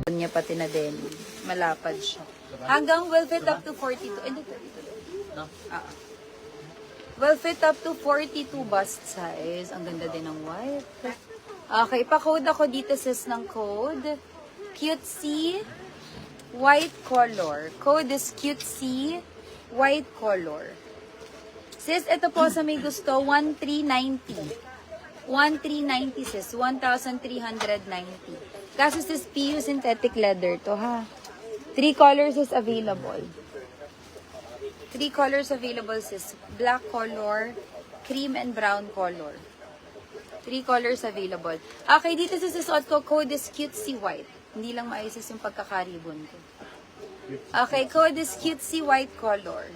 Niya pati na din. Malapad siya. Hanggang will fit up to 42. Hindi, 32. No? Will fit up to 42 bust size. Ang ganda din ng white. Okay, pa-code ako dito sis ng code. Cutesy white color. Code is cutesy white color. Sis, ito po sa may gusto, 1390. 1390 sis, 1,390. Kaso sis, PU synthetic leather to ha. 3 colors is available. 3 colors available sis. Black color, cream and brown color. 3 colors available. Okay, dito sa susuot ko, code is cutesy white. Hindi lang maayos yung pagkakaribon ko. Okay, code is cutesy white color.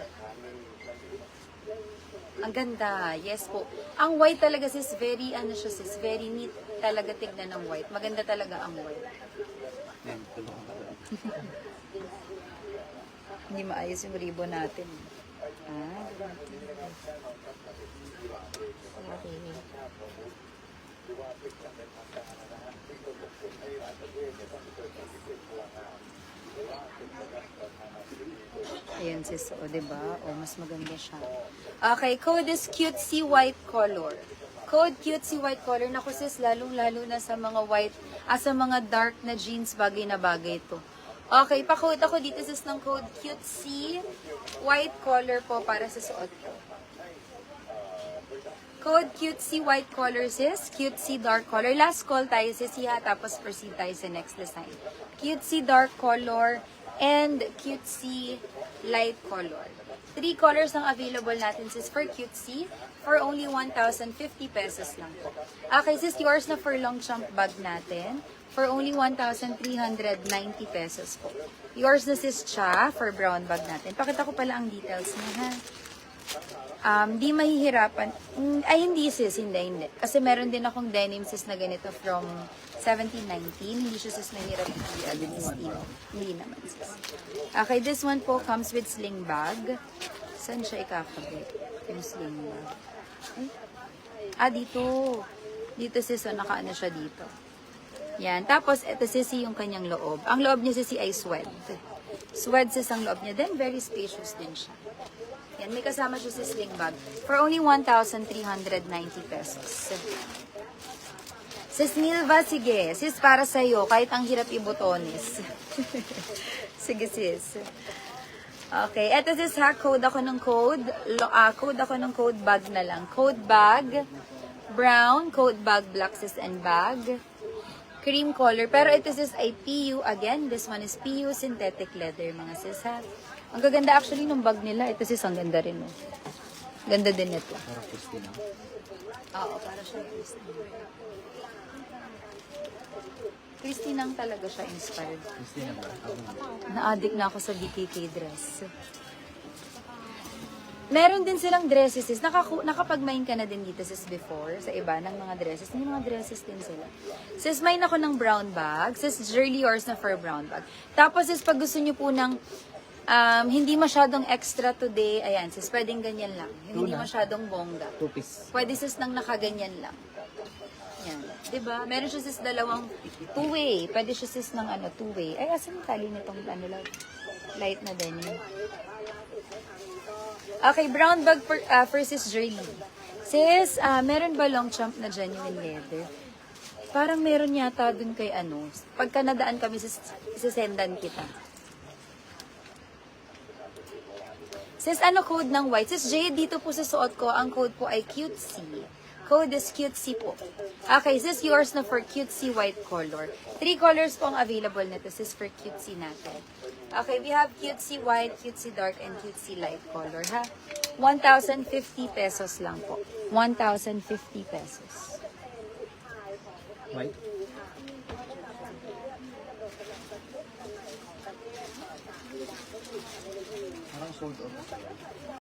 Ang ganda. Yes po. Ang white talaga sis, very, ano siya sis, very neat talaga tignan ng white. Maganda talaga ang white. Hindi maayos yung ribbon natin. Ah, okay. Ayan sis, o diba? O, mas maganda siya. Okay, code is cutesy white color. Code cutesy white color. Naku sis, lalong-lalo na sa mga white, sa mga dark na jeans, bagay na bagay to. Okay, pa-code ako dito sis ng code cutesy white color po para sa suot ko. Code cutesy white color sis, cutesy dark color. Last call tayo sis, ha, tapos proceed tayo sa next design. Cutesy dark color and cutesy light color. 3 colors ang available natin sis for cutesy for only 1,050 pesos lang po. Okay sis, yours na for long chunk bag natin for only 1,390 pesos po. Yours na sis cha for brown bag natin. Pakita ko pala ang details niya ha. Di mahihirapan. Ay, hindi sis, hindi. Kasi meron din akong denim sis na ganito from 1719. Hindi siya sis nahirap i-steal. Hindi naman sis. Okay, this one po comes with sling bag. Saan siya ikakabit? Yung sling bag. Ay? Dito. Dito sis, so nakaano siya dito. Yan. Tapos, ito sis yung kanyang loob. Ang loob niya sis ay swed. Swed sis ang loob niya. Then, very spacious din siya. Yan, may kasama siya sa sling bag. For only 1,390 pesos. Sis Milva, sige. Sis, para sa'yo, kahit ang hirap ibutones. Sige, sis. Okay, eto sis ha, code ako ng code. Code ako ng code bag na lang. Code bag, brown, code bag, black sis and bag. Cream color. Pero ito sis ay PU. Again, this one is PU synthetic leather, mga sis ha. Ang gaganda actually ng bag nila. Ito sis, ang ganda rin. Oh. Ganda din ito. Para Christina. Oo, para siya Christina. Christinang talaga siya inspired. Christina ba? Na-addict na ako sa BKK dress. Meron din silang dresses sis. Nakapag-mine ka na din dito sis before sa iba ng mga dresses. May mga dresses din sila. Sis, mine ako ng brown bag. Sis, Jerly yours na for brown bag. Tapos sis, pag gusto nyo po ng hindi masyadong extra today, ayan sis, pwedeng ganyan lang. Yung hindi masyadong bongga. 2 piece. Pwede sis nang nakaganyan lang. Yan. Diba? Meron siya sis dalawang two-way. Pwede siya sis ng two-way. Ay, asan yung tali nitong lang? Light na denim. Okay, brown bag for sis Jerly. Sis, meron ba long chump na genuine leather? Parang meron yata dun kay Pagka nadaan kami, sisendan kita. Sis, code ng white? Sis Jay, dito po sa suot ko, ang code po ay cutesy. Code is cutesy po. Okay, sis, yours na for cutesy white color. 3 colors po ang available nito, sis, for cutesy natin. Okay, we have cutesy white, cutesy dark, and cutesy light color, ha? 1,050 pesos lang po. 1,050 pesos. White? Parang sold out.